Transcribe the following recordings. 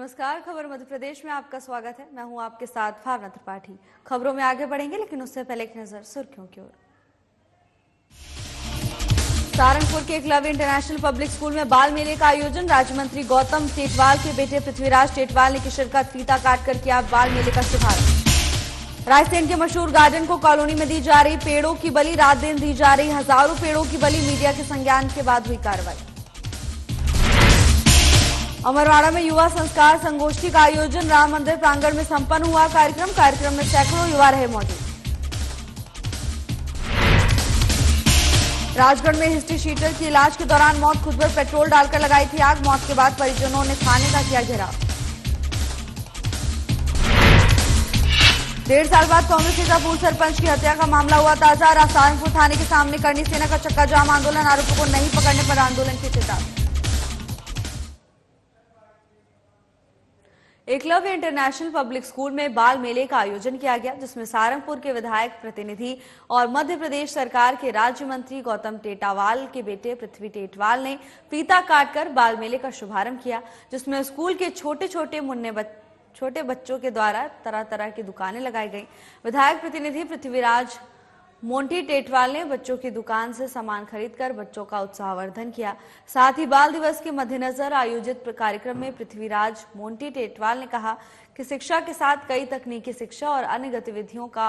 नमस्कार, खबर मध्य प्रदेश में आपका स्वागत है। मैं हूं आपके साथ भावना त्रिपाठी। खबरों में आगे बढ़ेंगे, लेकिन उससे पहले एक नजर सुर्खियों की ओर। सहारनपुर के एकलव्य इंटरनेशनल पब्लिक स्कूल में बाल मेले का आयोजन। राज्य मंत्री गौतम टेटवाल के बेटे पृथ्वीराज टेटवाल ने की शिरकत। फीता काटकर किया बाल मेले का शुभारंभ। रायसेन के मशहूर गार्डन को कॉलोनी में दी जा रही पेड़ों की बलि। रात दिन दी जा रही हजारों पेड़ों की बलि। मीडिया के संज्ञान के बाद हुई कार्रवाई। अमरवाड़ा में युवा संस्कार संगोष्ठी का आयोजन। राम मंदिर प्रांगण में संपन्न हुआ कार्यक्रम में सैकड़ों युवा रहे मौजूद। राजगढ़ में हिस्ट्री शीटर की इलाज के दौरान मौत। खुद पर पेट्रोल डालकर लगाई थी आग। मौत के बाद परिजनों ने थाने का किया घेराव। 1.5 साल बाद कांग्रेस नेता पूर्व सरपंच की हत्या का मामला हुआ ताजा। सहारनपुर थाने के सामने करनी सेना का चक्का जाम आंदोलन। आरोपियों को नहीं पकड़ने पर आंदोलन की चेतावनी। एकलव्य इंटरनेशनल पब्लिक स्कूल में बाल मेले का आयोजन किया गया, जिसमें सहारनपुर के विधायक प्रतिनिधि और मध्य प्रदेश सरकार के राज्य मंत्री गौतम टेटावाल के बेटे पृथ्वी टेटवाल ने फीता काटकर बाल मेले का शुभारंभ किया, जिसमें स्कूल के छोटे बच्चों के द्वारा तरह तरह की दुकानें लगाई गई। विधायक प्रतिनिधि पृथ्वीराज मोंटी टेटवाल ने बच्चों की दुकान से सामान खरीदकर बच्चों का उत्साहवर्धन किया। साथ ही बाल दिवस के मद्देनजर आयोजित कार्यक्रम में पृथ्वीराज मोंटी टेटवाल ने कहा कि शिक्षा के साथ कई तकनीकी शिक्षा और अन्य गतिविधियों का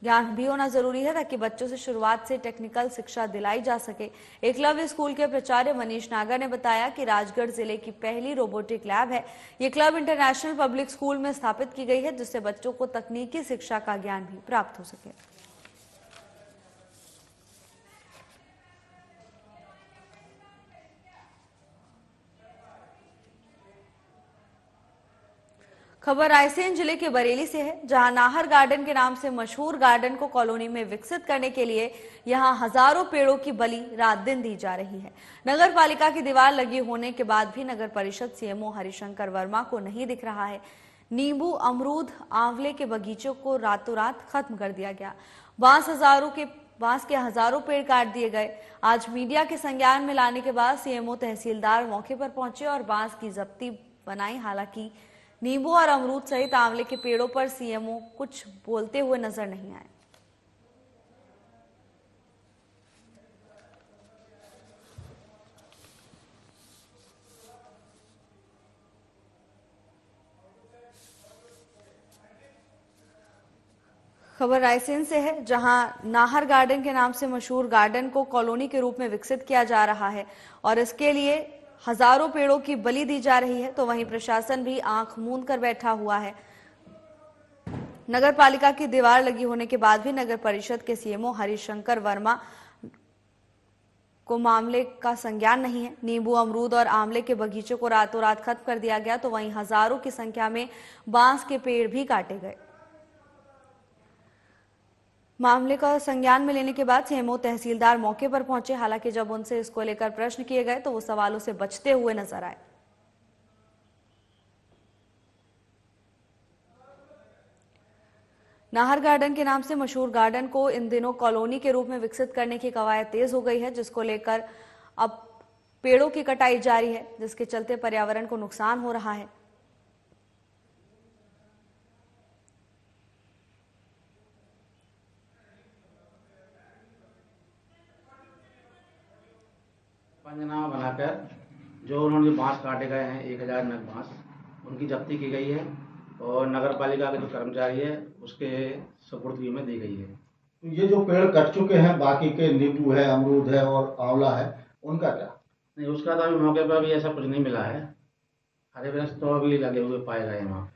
ज्ञान भी होना जरूरी है, ताकि बच्चों से शुरुआत से टेक्निकल शिक्षा दिलाई जा सके। एकलव्य स्कूल के प्राचार्य मनीष नागर ने बताया कि राजगढ़ जिले की पहली रोबोटिक लैब है। ये क्लब इंटरनेशनल पब्लिक स्कूल में स्थापित की गई है, जिससे बच्चों को तकनीकी शिक्षा का ज्ञान भी प्राप्त हो सके। खबर रायसेन जिले के बरेली से है, जहां नाहर गार्डन के नाम से मशहूर गार्डन को कॉलोनी में विकसित करने के लिए यहां हजारों पेड़ों की बलि रात दिन दी जा रही है। नगर पालिका की दीवार लगी होने के बाद भी नगर परिषद सीएमओ हरिशंकर वर्मा को नहीं दिख रहा है। नींबू, अमरूद, आंवले के बगीचों को रातों रात खत्म कर दिया गया। बांस के हजारों पेड़ काट दिए गए। आज मीडिया के संज्ञान में लाने के बाद सीएमओ तहसीलदार मौके पर पहुंचे और बांस की जब्ती बनाई। हालांकि नींबू और अमरूद सहित आंवले के पेड़ों पर सीएमओ कुछ बोलते हुए नजर नहीं आए। खबर रायसेन से है, जहां नाहर गार्डन के नाम से मशहूर गार्डन को कॉलोनी के रूप में विकसित किया जा रहा है और इसके लिए हजारों पेड़ों की बलि दी जा रही है, तो वहीं प्रशासन भी आंख मूंद कर बैठा हुआ है। नगर पालिका की दीवार लगी होने के बाद भी नगर परिषद के सीएमओ हरिशंकर वर्मा को मामले का संज्ञान नहीं है। नींबू, अमरूद और आंवले के बगीचों को रातों रात खत्म कर दिया गया, तो वहीं हजारों की संख्या में बांस के पेड़ भी काटे गए। मामले का संज्ञान में लेने के बाद सीएमओ तहसीलदार मौके पर पहुंचे। हालांकि जब उनसे इसको लेकर प्रश्न किए गए तो वो सवालों से बचते हुए नजर आए। नाहर गार्डन के नाम से मशहूर गार्डन को इन दिनों कॉलोनी के रूप में विकसित करने की कवायद तेज हो गई है, जिसको लेकर अब पेड़ों की कटाई जारी है, जिसके चलते पर्यावरण को नुकसान हो रहा है। पंचनामा बनाकर जो उन्होंने बांस काटे गए हैं 1000 नग बांस, उनकी जब्ती की गई है और नगर पालिका के जो कर्मचारी है उसके सुपुर्दगी में दी गई है। तो ये जो पेड़ कट चुके हैं, बाकी के नींबू है, अमरूद है और आंवला है, उनका क्या? नहीं, उसका तो अभी मौके पर भी ऐसा कुछ नहीं मिला है। हरे वृक्ष तो अभी लगे हुए पाए गए वहाँ।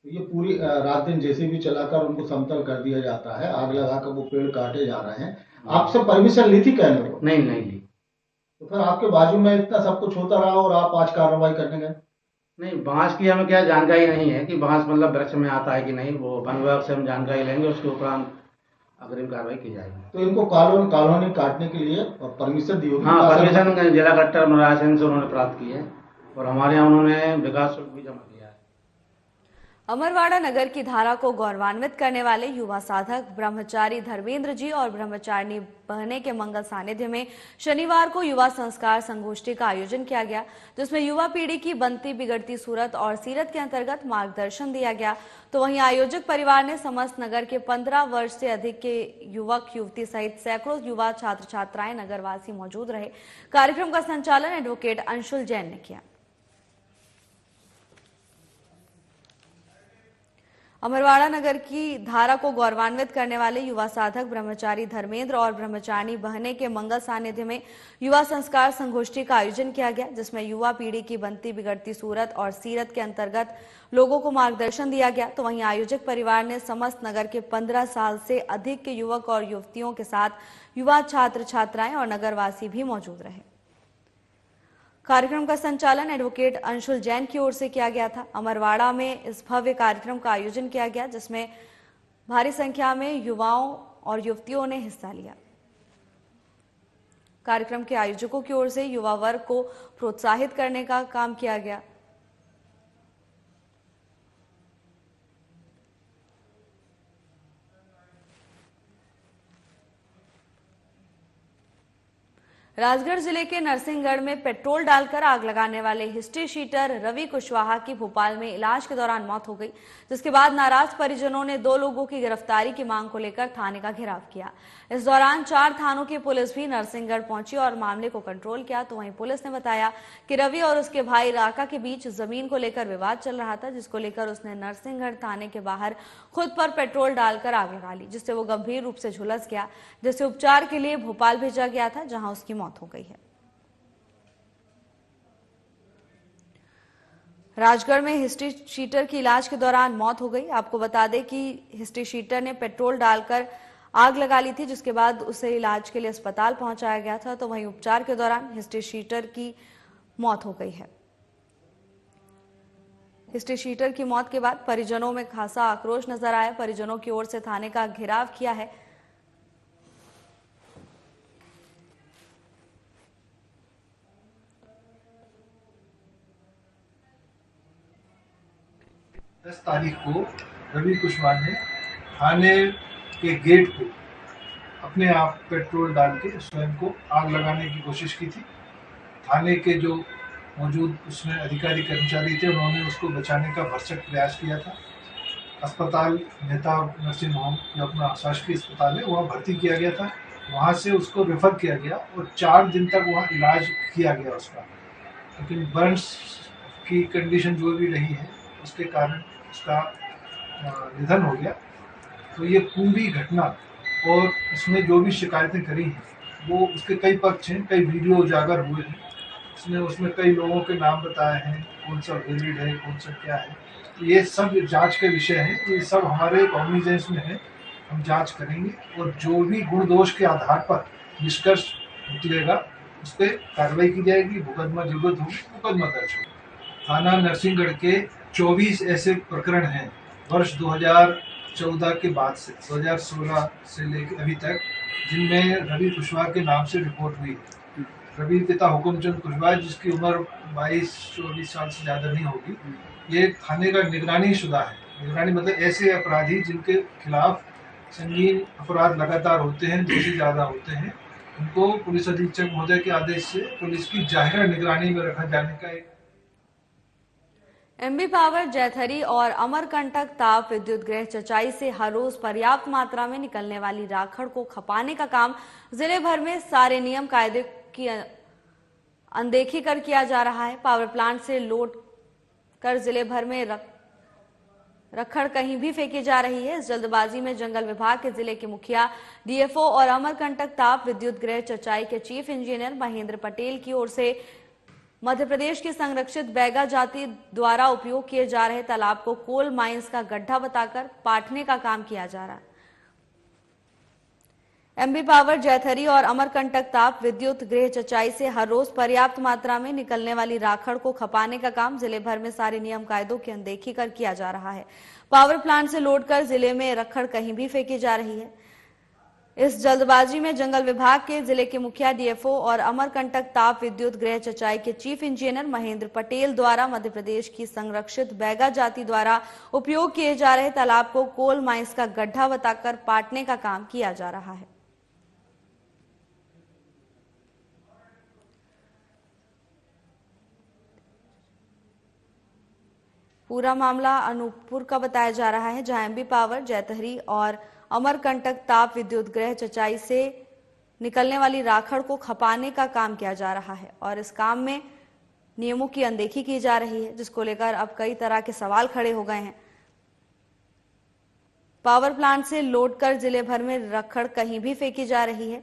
तो ये पूरी रात दिन जेसीबी चलाकर उनको समतल कर दिया जाता है, आग लगाकर वो पेड़ काटे जा रहे हैं। आपसे परमिशन ली थी कहने को? नहीं ली। तो फिर आपके बाजू में इतना सब कुछ होता रहा और आप आज कार्रवाई करने गए? नहीं, बांस की हमें क्या जानकारी नहीं है कि बांस मतलब वृक्ष में आता है कि नहीं। वो वन विभाग से हम जानकारी लेंगे, उसके उपरांत अग्रिम कार्रवाई की जाएगी। तो इनको कॉलोनी काटने के लिए परमिशन दी होगी? हाँ, परमिशन जिला कलेक्टर रायसेन से उन्होंने प्राप्त की है और हमारे यहाँ उन्होंने विकास शुल्क भी जमा किया है। अमरवाड़ा नगर की धारा को गौरवान्वित करने वाले युवा साधक ब्रह्मचारी धर्मेंद्र जी और ब्रह्मचारिणी बहने के मंगल सानिध्य में शनिवार को युवा संस्कार संगोष्ठी का आयोजन किया गया, जिसमें युवा पीढ़ी की बनती बिगड़ती सूरत और सीरत के अंतर्गत मार्गदर्शन दिया गया। तो वहीं आयोजक परिवार ने समस्त नगर के 15 वर्ष से अधिक के युवक युवती सहित सैकड़ों युवा छात्र छात्राएं नगरवासी मौजूद रहे। कार्यक्रम का संचालन एडवोकेट अंशुल जैन ने किया। अमरवाड़ा नगर की धारा को गौरवान्वित करने वाले युवा साधक ब्रह्मचारी धर्मेंद्र और ब्रह्मचारिणी बहने के मंगल सानिध्य में युवा संस्कार संगोष्ठी का आयोजन किया गया, जिसमें युवा पीढ़ी की बनती बिगड़ती सूरत और सीरत के अंतर्गत लोगों को मार्गदर्शन दिया गया। तो वहीं आयोजक परिवार ने समस्त नगर के 15 साल से अधिक के युवक और युवतियों के साथ युवा छात्र छात्राएं और नगरवासी भी मौजूद रहे। कार्यक्रम का संचालन एडवोकेट अंशुल जैन की ओर से किया गया था। अमरवाड़ा में इस भव्य कार्यक्रम का आयोजन किया गया, जिसमें भारी संख्या में युवाओं और युवतियों ने हिस्सा लिया। कार्यक्रम के आयोजकों की ओर से युवा वर्ग को प्रोत्साहित करने का काम किया गया। राजगढ़ जिले के नरसिंहगढ़ में पेट्रोल डालकर आग लगाने वाले हिस्ट्री शीटर रवि कुशवाहा की भोपाल में इलाज के दौरान मौत हो गई, जिसके बाद नाराज परिजनों ने 2 लोगों की गिरफ्तारी की मांग को लेकर थाने का घेराव किया। इस दौरान 4 थानों की पुलिस भी नरसिंहगढ़ पहुंची और मामले को कंट्रोल किया। तो वहीं पुलिस ने बताया कि रवि और उसके भाई राका के बीच जमीन को लेकर विवाद चल रहा था, जिसको लेकर उसने नरसिंहगढ़ थाने के बाहर खुद पर पेट्रोल डालकर आग लगा ली, जिससे वो गंभीर रूप से झुलस गया, जिसे उपचार के लिए भोपाल भेजा गया था, जहां उसकी मौत हो गई है। राजगढ़ में हिस्ट्री शीटर की इलाज के दौरान मौत हो गई। आपको बता दें कि हिस्ट्री शीटर ने पेट्रोल डालकर आग लगा ली थी, जिसके बाद उसे इलाज के लिए अस्पताल पहुंचाया गया था। तो वहीं उपचार के दौरान हिस्ट्री शीटर की मौत हो गई है। हिस्ट्री शीटर की मौत के बाद परिजनों में खासा आक्रोश नजर आया। परिजनों की ओर से थाने का घेराव किया है। तारीख को रवि कुशवाहा ने थाने के गेट पे अपने आप पेट्रोल डाल के स्वयं को आग लगाने की कोशिश की थी। थाने के जो मौजूद उसमें अधिकारी कर्मचारी थे, उन्होंने उसको बचाने का भरसक प्रयास किया था। अस्पताल नेता नर्सिंग होम जो अपना शासकीय अस्पताल है वहाँ भर्ती किया गया था। वहाँ से उसको रेफर किया गया और 4 दिन तक वहाँ इलाज किया गया उसका, लेकिन बर्न्स की कंडीशन जो भी रही है उसके कारण उसका निधन हो गया। तो ये पूरी घटना और इसमें जो भी शिकायतें करी हैं वो उसके कई पक्ष हैं, कई वीडियो उजागर हुए हैं। उसमें कई लोगों के नाम बताए हैं, कौन सा वैलिड है, कौन सा क्या है। तो ये सब जांच के विषय है। ये सब हमारे कॉग्निजेंस में है, हम जांच करेंगे और जो भी गुण दोष के आधार पर निष्कर्ष निकलेगा उस पर कार्रवाई की जाएगी। मुकदमा जरूरत होगी मुकदमा दर्ज होगा। थाना नरसिंहगढ़ के 24 ऐसे प्रकरण हैं वर्ष 2014 के बाद से 2016 से लेकर अभी तक, जिनमें रवि कुशवाहा के नाम से रिपोर्ट हुई है। रवि पिता हुकुमचंद कुशवाहा, जिसकी उम्र 22-24 साल से ज़्यादा नहीं होगी, ये थाने का निगरानी शुदा है। निगरानी मतलब ऐसे अपराधी जिनके खिलाफ संगीन अपराध लगातार होते हैं, दोषी ज़्यादा होते हैं, उनको पुलिस अधीक्षक महोदय के आदेश से पुलिस की जाहिर निगरानी में रखा जाने का एक एमबी पावर जैथरी और अमरकंटक ताप विद्युत गृह चचाई से हर रोज पर्याप्त मात्रा में निकलने वाली राखड़ को खपाने का काम जिले भर में सारे नियम कायदे की अनदेखी कर किया जा रहा है। पावर प्लांट से लोड कर जिले भर में रखड़ कहीं भी फेंकी जा रही है। इस जल्दबाजी में जंगल विभाग के जिले के मुखिया, डीएफओ और अमरकंटक ताप विद्युत गृह चचाई के चीफ इंजीनियर महेंद्र पटेल की ओर से मध्य प्रदेश की संरक्षित बैगा जाति द्वारा उपयोग किए जा रहे तालाब को कोल माइंस का गड्ढा बताकर पाटने का काम किया जा रहा है। एमबी पावर जैथरी और अमरकंटक ताप विद्युत गृह चचाई से हर रोज पर्याप्त मात्रा में निकलने वाली राखड़ को खपाने का काम जिले भर में सारे नियम कायदों की अनदेखी कर किया जा रहा है। पावर प्लांट से लोड कर जिले में रखड़ कहीं भी फेंकी जा रही है। इस जल्दबाजी में जंगल विभाग के जिले के मुखिया डीएफओ और अमरकंटक ताप विद्युत गृह चचाई के चीफ इंजीनियर महेंद्र पटेल द्वारा मध्य प्रदेश की संरक्षित बैगा जाति द्वारा उपयोग किए जा रहे तालाब को कोल माइंस का गड्ढा बताकर पाटने का काम किया जा रहा है। पूरा मामला अनूपपुर का बताया जा रहा है, जहां एमबी पावर, जैतहरी और अमरकंटक ताप विद्युत गृह चचाई से निकलने वाली राखड़ को खपाने का काम किया जा रहा है और इस काम में नियमों की अनदेखी की जा रही है, जिसको लेकर अब कई तरह के सवाल खड़े हो गए हैं। पावर प्लांट से लोड कर जिले भर में राखड़ कहीं भी फेंकी जा रही है।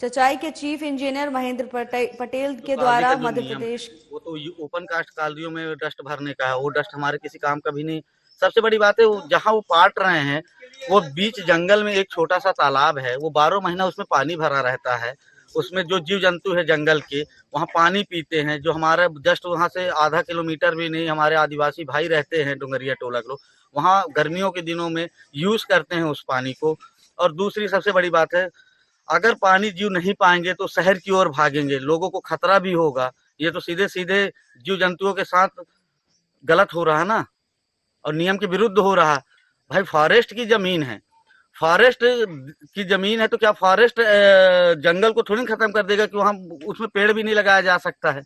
चचाई के चीफ इंजीनियर महेंद्र पटेल के द्वारा मध्य प्रदेश, वो तो ओपन कास्ट कॉलोनियों में डस्ट भरने का है, वो डस्ट हमारे किसी काम का भी नहीं। सबसे बड़ी बात है जहाँ वो पाट रहे हैं वो बीच जंगल में एक छोटा सा तालाब है, वो 12 महीना उसमें पानी भरा रहता है। उसमें जो जीव जंतु है जंगल के वहाँ पानी पीते हैं, जो हमारे जस्ट वहाँ से आधा किलोमीटर भी नहीं हमारे आदिवासी भाई रहते हैं डुंगरिया टोला के लोग, वहाँ गर्मियों के दिनों में यूज करते हैं उस पानी को। और दूसरी सबसे बड़ी बात है, अगर पानी जीव नहीं पाएंगे तो शहर की ओर भागेंगे, लोगों को खतरा भी होगा। ये तो सीधे सीधे जीव जंतुओं के साथ गलत हो रहा है ना, और नियम के विरुद्ध हो रहा है। भाई फॉरेस्ट की जमीन है, फॉरेस्ट की जमीन है तो क्या फॉरेस्ट जंगल को थोड़ी खत्म कर देगा कि वहां उसमें पेड़ भी नहीं लगाया जा सकता है।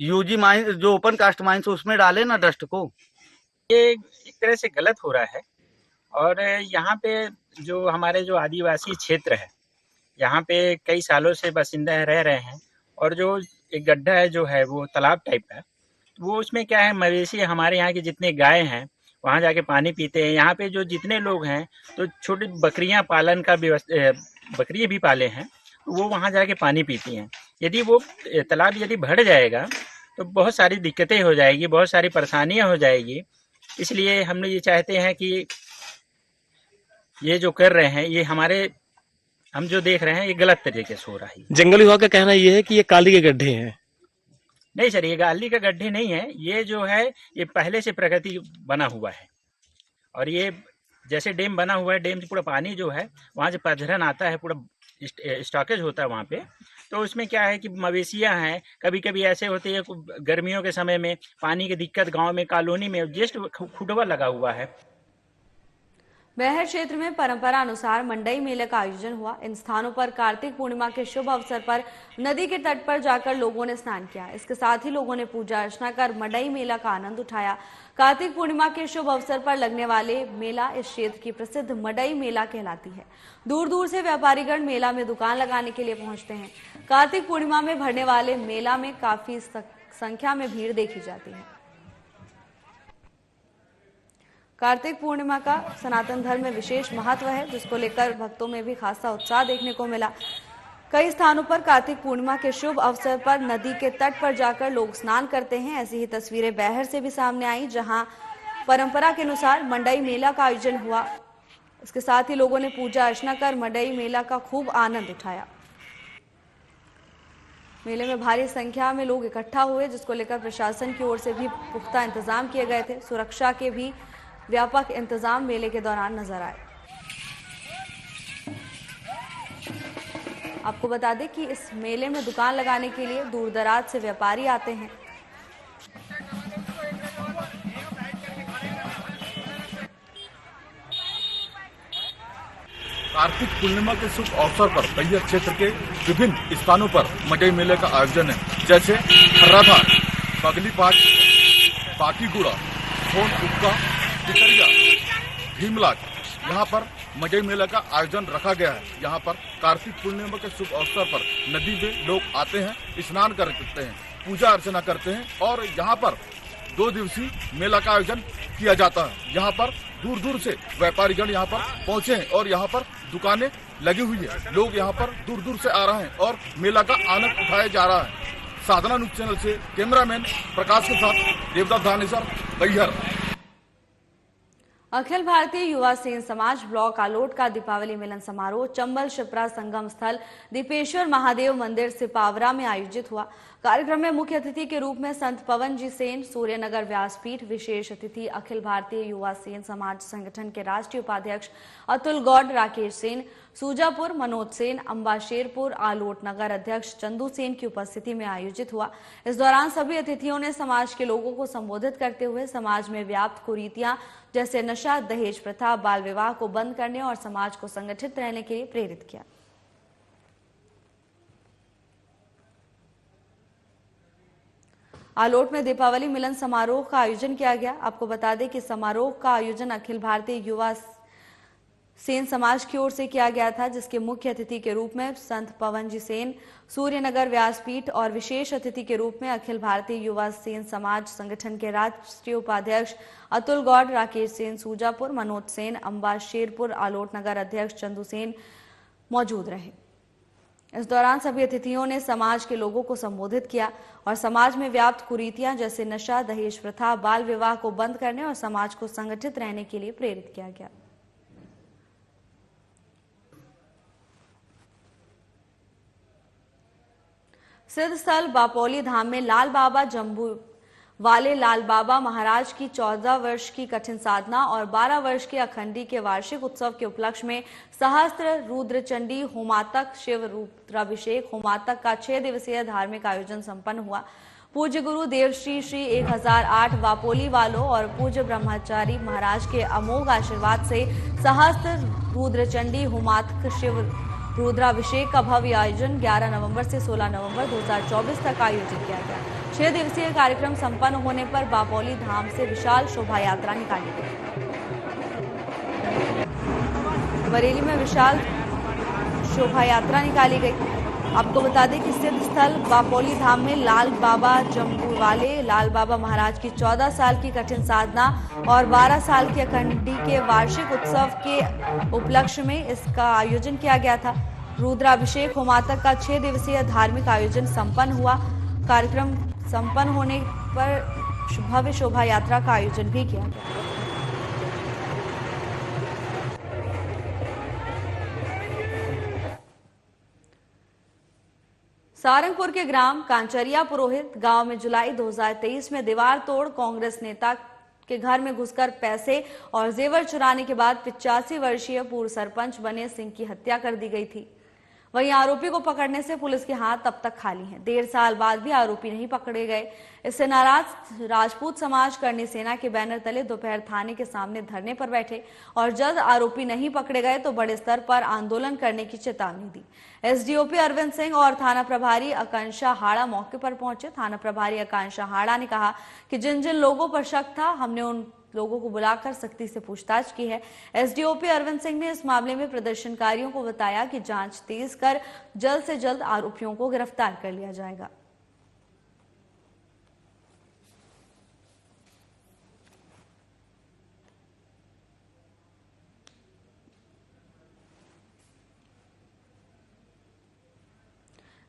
यूजी माइन जो ओपन कास्ट माइंस उसमें डाले ना डस्ट को, ये एक तरह से गलत हो रहा है। और यहाँ पे जो हमारे जो आदिवासी क्षेत्र है, यहाँ पे कई सालों से बासिंदा रह रहे हैं, और जो एक गड्ढा है जो है वो तालाब टाइप का, वो उसमें क्या है, मवेशी हमारे यहाँ के जितने गाय हैं वहाँ जाके पानी पीते हैं। यहाँ पे जो जितने लोग हैं तो छोटी बकरियाँ पालन का व्यवस्था, बकरी भी पाले हैं, वो वहाँ जाके पानी पीती हैं। यदि वो तालाब यदि भर जाएगा तो बहुत सारी दिक्कतें हो जाएगी, बहुत सारी परेशानियाँ हो जाएगी। इसलिए हम लोग ये चाहते हैं कि ये जो कर रहे हैं, ये हम जो देख रहे हैं ये गलत तरीके से हो रहा है। जंगल विभाग का कहना ये है कि ये काली के गड्ढे हैं। नहीं सर, ये गाली का गड्ढे नहीं है, ये जो है ये पहले से प्रकृति बना हुआ है। और ये जैसे डैम बना हुआ है, डैम से पूरा पानी जो है वहाँ से पधरन आता है, पूरा स्टॉकेज होता है वहाँ पे। तो उसमें क्या है कि मवेशियाँ हैं, कभी कभी ऐसे होते हैं गर्मियों के समय में पानी की दिक्कत गाँव में, कॉलोनी में जस्ट खुडवा लगा हुआ है। बैहर क्षेत्र में परंपरा अनुसार मंडई मेले का आयोजन हुआ। इन स्थानों पर कार्तिक पूर्णिमा के शुभ अवसर पर नदी के तट पर जाकर लोगों ने स्नान किया। इसके साथ ही लोगों ने पूजा अर्चना कर मंडई मेला का आनंद उठाया। कार्तिक पूर्णिमा के शुभ अवसर पर लगने वाले मेला इस क्षेत्र की प्रसिद्ध मंडई मेला कहलाती है। दूर दूर से व्यापारीगण मेला में दुकान लगाने के लिए पहुंचते हैं। कार्तिक पूर्णिमा में भरने वाले मेला में काफी संख्या में भीड़ देखी जाती है। कार्तिक पूर्णिमा का सनातन धर्म में विशेष महत्व है, जिसको लेकर भक्तों में भी खासा उत्साह देखने को मिला। कई स्थानों पर कार्तिक पूर्णिमा के शुभ अवसर पर नदी के तट पर जाकर लोग स्नान करते हैं। ऐसी ही तस्वीरें बैहर से भी सामने आई, जहां परंपरा के अनुसार मंडई मेला का आयोजन हुआ। इसके साथ ही लोगों ने पूजा अर्चना कर मंडई मेला का खूब आनंद उठाया। मेले में भारी संख्या में लोग इकट्ठा हुए, जिसको लेकर प्रशासन की ओर से भी पुख्ता इंतजाम किए गए थे। सुरक्षा के भी व्यापक इंतजाम मेले के दौरान नजर आए। आपको बता दें कि इस मेले में दुकान लगाने के लिए दूर दराज से व्यापारी आते हैं। कार्तिक पूर्णिमा के शुभ अवसर पर बैहर क्षेत्र के विभिन्न स्थानों पर मंडई मेले का आयोजन है, जैसे खर्राथा, बगलीपाट, पाकीगुड़ा, सोन उक्का, टिकरिया, भीमलाट, यहाँ पर मंडई मेला का आयोजन रखा गया है। यहाँ पर कार्तिक पूर्णिमा के शुभ अवसर पर नदी में लोग आते हैं, स्नान करते हैं, पूजा अर्चना करते हैं और यहाँ पर 2 दिवसीय मेला का आयोजन किया जाता है। यहाँ पर दूर दूर से व्यापारीगण यहाँ पर पहुँचे हैं और यहाँ पर दुकानें लगी हुई है। लोग यहाँ पर दूर दूर से आ रहे हैं और मेला का आनंद उठाया जा रहा है। साधना न्यूज चैनल से कैमरामैन प्रकाश के साथ देवदास धानेसर, बैहर। अखिल भारतीय युवा सेन समाज ब्लॉक आलोट का दीपावली मिलन समारोह चंबल शिप्रा संगम स्थल दीपेश्वर महादेव मंदिर सिपावरा में आयोजित हुआ। कार्यक्रम में मुख्य अतिथि के रूप में संत पवन जी सेन, सूर्यनगर व्यासपीठ, विशेष अतिथि अखिल भारतीय युवा सेन समाज संगठन के राष्ट्रीय उपाध्यक्ष अतुल गौड़, राकेश सेन, सूजापुर मनोज सेन, अंबाशेरपुर आलोट नगर अध्यक्ष चंदू सेन की उपस्थिति में आयोजित हुआ। इस दौरान सभी अतिथियों ने समाज के लोगों को संबोधित करते हुए समाज में व्याप्त कुरीतियां जैसे नशा, दहेज प्रथा, बाल विवाह को बंद करने और समाज को संगठित रहने के लिए प्रेरित किया। आलोट में दीपावली मिलन समारोह का आयोजन किया गया। आपको बता दें कि समारोह का आयोजन अखिल भारतीय युवा सेन समाज की ओर से किया गया था, जिसके मुख्य अतिथि के रूप में संत पवन जी सेन, सूर्यनगर व्यासपीठ और विशेष अतिथि के रूप में अखिल भारतीय युवा सेन समाज संगठन के राष्ट्रीय उपाध्यक्ष अतुल गौड़, राकेश सेन, सूजापुर मनोज सेन, अंबाशेरपुर आलोट नगर अध्यक्ष चंदू सेन मौजूद रहे। इस दौरान सभी अतिथियों ने समाज के लोगों को संबोधित किया और समाज में व्याप्त कुरीतियां जैसे नशा, दहेज प्रथा, बाल विवाह को बंद करने और समाज को संगठित रहने के लिए प्रेरित किया गया। सिद्ध स्थल बापोली धाम में लाल बाबा जम्बू वाले लाल बाबा महाराज की 14 वर्ष की कठिन साधना और 12 वर्ष के अखंडी के वार्षिक उत्सव के उपलक्ष्य में सहस्त्र रुद्रचंडी होमातक शिव रुद्राभिषेक होमातक का 6 दिवसीय धार्मिक आयोजन संपन्न हुआ। पूज्य गुरु देवश्री श्री 1008 वापोली वालों और पूज्य ब्रह्मचारी महाराज के अमोघ आशीर्वाद से सहस्त्र रुद्रचंडी होमातक शिव रुद्राभिषेक का भव्य आयोजन 11 नवंबर से 16 नवंबर 2024 तक आयोजित किया गया। 6 दिवसीय कार्यक्रम संपन्न होने पर बापोली धाम से विशाल शोभा यात्रा निकाली गई। बरेली में विशाल शोभा यात्रा निकाली गई। आपको बता दें कि सिद्ध स्थल बापोली धाम में लाल बाबा जम्बू वाले लाल बाबा महाराज की 14 साल की कठिन साधना और 12 साल की अखंडी के वार्षिक उत्सव के उपलक्ष्य में इसका आयोजन किया गया था। रुद्राभिषेक होमातक का 6 दिवसीय धार्मिक आयोजन संपन्न हुआ। कार्यक्रम संपन्न होने पर भव्य शोभा यात्रा का आयोजन भी किया गया। सारंगपुर के ग्राम कांचरिया पुरोहित गांव में जुलाई 2023 में दीवार तोड़ कांग्रेस नेता के घर में घुसकर पैसे और जेवर चुराने के बाद 85 वर्षीय पूर्व सरपंच बने सिंह की हत्या कर दी गई थी। वहीं आरोपी को पकड़ने से पुलिस के हाथ तब तक खाली हैं। 1.5 साल बाद भी आरोपी नहीं पकड़े गए। इससे नाराज राजपूत समाज करनी सेना के बैनर तले दोपहर थाने के सामने धरने पर बैठे और जल्द आरोपी नहीं पकड़े गए तो बड़े स्तर पर आंदोलन करने की चेतावनी दी। एसडीओपी अरविंद सिंह और थाना प्रभारी आकांक्षा हाड़ा मौके पर पहुंचे। थाना प्रभारी आकांक्षा हाड़ा ने कहा कि जिन जिन लोगों पर शक था हमने उन लोगों को बुलाकर सख्ती से पूछताछ की है। एसडीओपी अरविंद सिंह ने इस मामले में प्रदर्शनकारियों को बताया कि जांच तेज कर जल्द से जल्द आरोपियों को गिरफ्तार कर लिया जाएगा।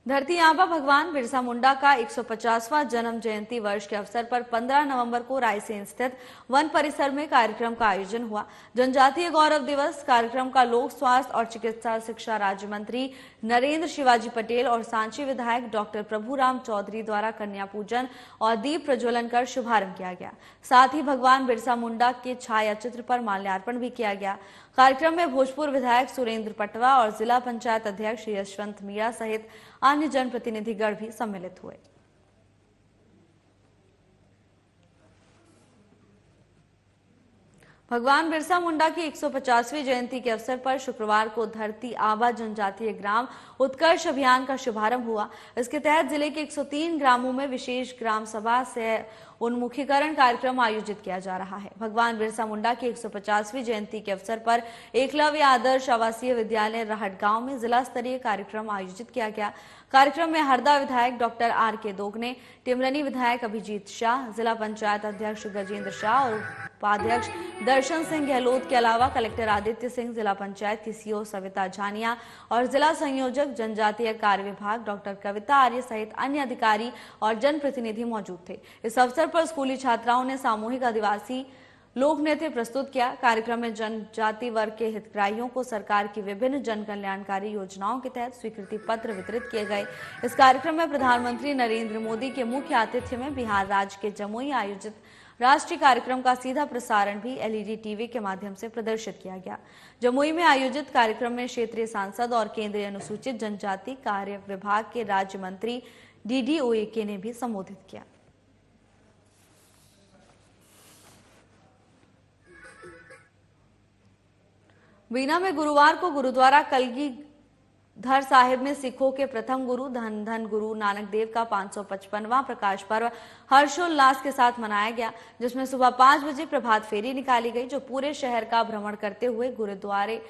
धरती आबा भगवान बिरसा मुंडा का 150वां जन्म जयंती वर्ष के अवसर पर 15 नवंबर को रायसेन स्थित वन परिसर में कार्यक्रम का आयोजन हुआ। जनजातीय गौरव दिवस कार्यक्रम का लोक स्वास्थ्य और चिकित्सा शिक्षा राज्य मंत्री नरेंद्र शिवाजी पटेल और सांची विधायक डॉक्टर प्रभुराम चौधरी द्वारा कन्या पूजन और दीप प्रज्वलन कर शुभारंभ किया गया। साथ ही भगवान बिरसा मुंडा के छाया चित्र पर माल्यार्पण भी किया गया। कार्यक्रम में भोजपुर विधायक सुरेंद्र पटवा और जिला पंचायत अध्यक्ष यशवंत मीणा सहित अन्य जनप्रतिनिधिगण भी सम्मिलित हुए। भगवान बिरसा मुंडा की 150वीं जयंती के अवसर पर शुक्रवार को धरती आबा जनजातीय ग्राम उत्कर्ष अभियान का शुभारंभ हुआ। इसके तहत जिले के 103 ग्रामों में विशेष ग्राम सभा से उन्मुखीकरण कार्यक्रम आयोजित किया जा रहा है। भगवान बिरसा मुंडा की 150वीं जयंती के अवसर पर एकलव्य आदर्श आवासीय विद्यालय रहट गांव में जिला स्तरीय कार्यक्रम आयोजित किया गया। कार्यक्रम में हरदा विधायक डॉक्टर आर.के. दोगने, टिमरनी विधायक अभिजीत शाह, जिला पंचायत अध्यक्ष गजेंद्र शाह और उपाध्यक्ष दर्शन सिंह गहलोत के अलावा कलेक्टर आदित्य सिंह, जिला पंचायत की सीओ सविता झानिया और जिला संयोजक जनजातीय कार्य विभाग डॉक्टर कविता आर्य सहित अन्य अधिकारी और जनप्रतिनिधि मौजूद थे। इस अवसर पर स्कूली छात्राओं ने सामूहिक आदिवासी लोक नृत्य प्रस्तुत किया। कार्यक्रम में जनजाति वर्ग के हितग्राहियों को सरकार की विभिन्न जन कल्याणकारी योजनाओं के तहत स्वीकृति पत्र वितरित किए गए। इस कार्यक्रम में प्रधानमंत्री नरेंद्र मोदी के मुख्य आतिथ्य में बिहार राज्य के जमुई आयोजित राष्ट्रीय कार्यक्रम का सीधा प्रसारण भी एलईडी टीवी के माध्यम से प्रदर्शित किया गया। जमुई में आयोजित कार्यक्रम में क्षेत्रीय सांसद और केंद्रीय अनुसूचित जनजाति कार्य विभाग के राज्य मंत्री डीडी ओएके ने भी संबोधित किया। बीना में गुरुवार को गुरुद्वारा कलगीधर साहिब में सिखों के प्रथम गुरु धन धन गुरु नानक देव का 555वां प्रकाश पर्व हर्षोल्लास के साथ मनाया गया, जिसमें सुबह 5 बजे प्रभात फेरी निकाली गई, जो पूरे शहर का भ्रमण करते हुए गुरुद्वारे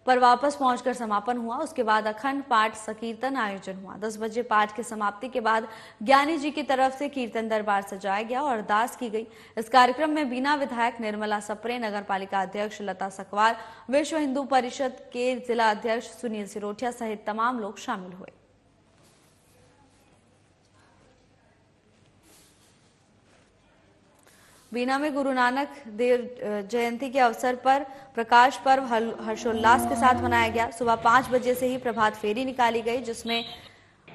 पर वापस पहुंचकर समापन हुआ। उसके बाद अखंड पाठ संकीर्तन आयोजन हुआ। 10 बजे पाठ की समाप्ति के बाद ज्ञानी जी की तरफ से कीर्तन दरबार सजाया गया और अरदास की गई। इस कार्यक्रम में बीना विधायक निर्मला सप्रे, नगर पालिका अध्यक्ष लता सकवार, विश्व हिंदू परिषद के जिला अध्यक्ष सुनील सिरोठिया सहित तमाम लोग शामिल हुए। बीना में गुरु नानक देव जयंती के अवसर पर प्रकाश पर्व हर्षोल्लास के साथ मनाया गया। सुबह 5 बजे से ही प्रभात फेरी निकाली गई, जिसमें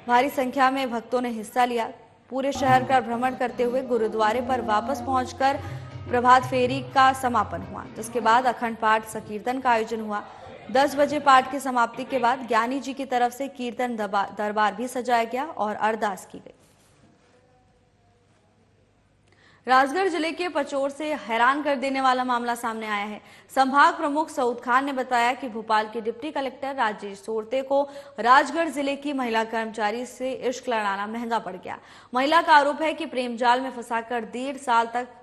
भारी संख्या में भक्तों ने हिस्सा लिया। पूरे शहर का भ्रमण करते हुए गुरुद्वारे पर वापस पहुंचकर प्रभात फेरी का समापन हुआ, जिसके बाद अखंड पाठ संकीर्तन का आयोजन हुआ। 10 बजे पाठ की समाप्ति के बाद ज्ञानी जी की तरफ से कीर्तन दरबार भी सजाया गया और अरदास की गई। राजगढ़ जिले के पचोर से हैरान कर देने वाला मामला सामने आया है। संभाग प्रमुख सऊद खान ने बताया कि भोपाल के डिप्टी कलेक्टर राजेश सोरते को राजगढ़ जिले की महिला कर्मचारी से इश्क लड़ाना महंगा पड़ गया। महिला का आरोप है कि प्रेम जाल में फंसाकर 1.5 साल तक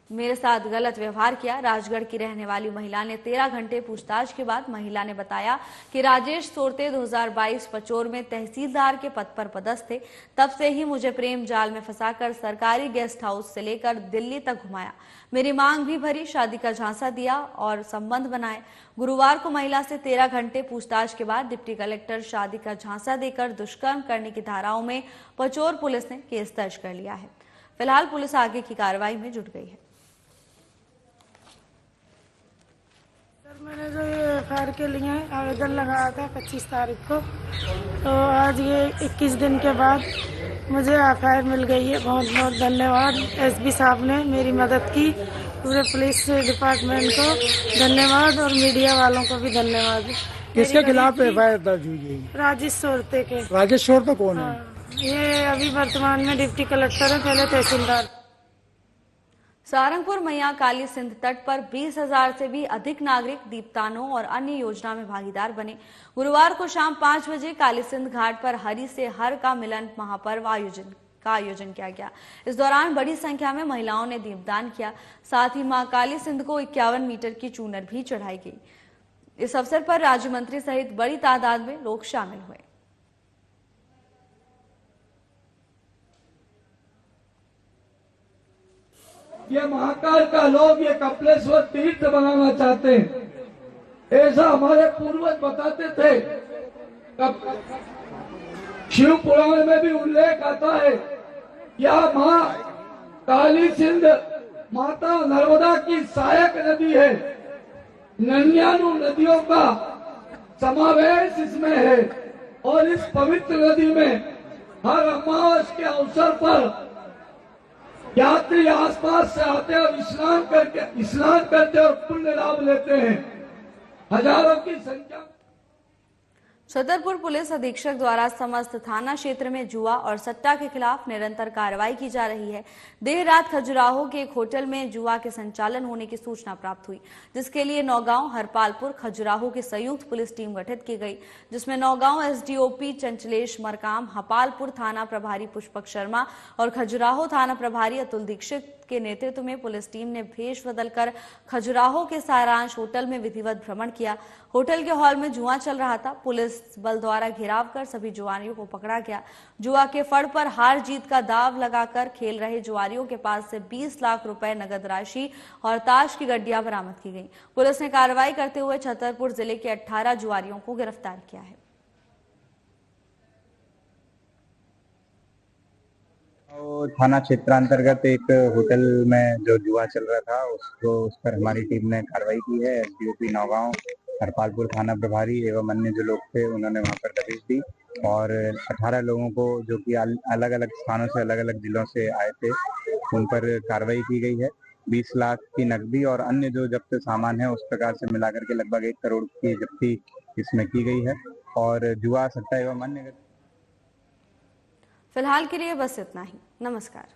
मेरे साथ गलत व्यवहार किया। राजगढ़ की रहने वाली महिला ने 13 घंटे पूछताछ के बाद महिला ने बताया कि राजेश सोरते 2022 पचोर में तहसीलदार के पद पर पदस्थ थे। तब से ही मुझे प्रेम जाल में फंसाकर सरकारी गेस्ट हाउस से लेकर दिल्ली तक घुमाया, मेरी मांग भी भरी, शादी का झांसा दिया और संबंध बनाए। गुरुवार को महिला से 13 घंटे पूछताछ के बाद डिप्टी कलेक्टर शादी का झांसा देकर दुष्कर्म करने की धाराओं में पचोर पुलिस ने केस दर्ज कर लिया है। फिलहाल पुलिस आगे की कार्रवाई में जुट गई है। मैंने जो ये एफआईआर के लिए आवेदन लगाया था 25 तारीख को, तो आज ये 21 दिन के बाद मुझे एफआईआर मिल गई है। बहुत बहुत धन्यवाद एसपी साहब ने मेरी मदद की, पूरे पुलिस डिपार्टमेंट को धन्यवाद और मीडिया वालों को भी धन्यवाद। किसके खिलाफ एफआईआर दर्ज हुई है? राजेश सोरते के। राजेश सोरते कौन है? ये अभी वर्तमान में डिप्टी कलेक्टर है, पहले तहसीलदार। सारंगपुर मैया काली सिंध तट पर 20,000 से भी अधिक नागरिक दीपदानों और अन्य योजना में भागीदार बने। गुरुवार को शाम 5 बजे काली सिंध घाट पर हरि से हर का मिलन महापर्व आयोजन किया गया। इस दौरान बड़ी संख्या में महिलाओं ने दीपदान किया। साथ ही मां काली सिंध को 51 मीटर की चूनर भी चढ़ाई गई। इस अवसर पर राज्य मंत्री सहित बड़ी तादाद में लोग शामिल हुए। ये महाकाल का लोग ये कपिलेश्वर तीर्थ बनाना चाहते हैं, ऐसा हमारे पूर्वज बताते थे। शिव पुराण में भी उल्लेख आता है, यह माँ काली सिंध माता नर्मदा की सहायक नदी है। 99 नदियों का समावेश इसमें है और इस पवित्र नदी में हर अमावस के अवसर पर यात्री आसपास से आते और स्नान करते और पुण्य लाभ लेते हैं। हजारों की संख्या। छतरपुर पुलिस अधीक्षक द्वारा समस्त थाना क्षेत्र में जुआ और सट्टा के खिलाफ निरंतर कार्रवाई की जा रही है। देर रात खजुराहो के एक होटल में जुआ के संचालन होने की सूचना प्राप्त हुई, जिसके लिए नौगांव, हरपालपुर, खजुराहो की संयुक्त पुलिस टीम गठित की गई, जिसमें नौगांव एसडीओपी चंचलेश मरकाम, हपालपुर थाना प्रभारी पुष्पक शर्मा और खजुराहो थाना प्रभारी अतुल दीक्षित के नेतृत्व में पुलिस टीम ने भेष बदलकर खजुराहो के सारांश होटल में विधिवत भ्रमण किया। होटल के हॉल में जुआ चल रहा था। पुलिस बल द्वारा घेराव कर सभी जुआरियों को पकड़ा गया। जुआ के फड़ पर हार जीत का दाव लगाकर खेल रहे जुआरियों के पास से 20 लाख रुपए नगद राशि और ताश की गड्डियां बरामद की गई। पुलिस ने कार्रवाई करते हुए छतरपुर जिले के 18 जुआरियों को गिरफ्तार किया है। तो थाना क्षेत्रांतर्गत एक होटल में जो जुआ चल रहा था उस पर हमारी टीम ने कार्रवाई की है। एसडीओपी नौगांव, हरपालपुर थाना प्रभारी एवं अन्य जो लोग थे उन्होंने वहां पर दबिश दी और 18 लोगों को जो कि अलग अलग स्थानों से अलग अलग जिलों से आए थे उन पर कार्रवाई की गई है। 20 लाख की नकदी और अन्य जो जब्त सामान है उस प्रकार से मिलाकर के लगभग 1 करोड़ की जब्ती इसमें की गई है और जुआ, सट्टा एवं अन्य फिलहाल के लिए बस इतना ही। नमस्कार।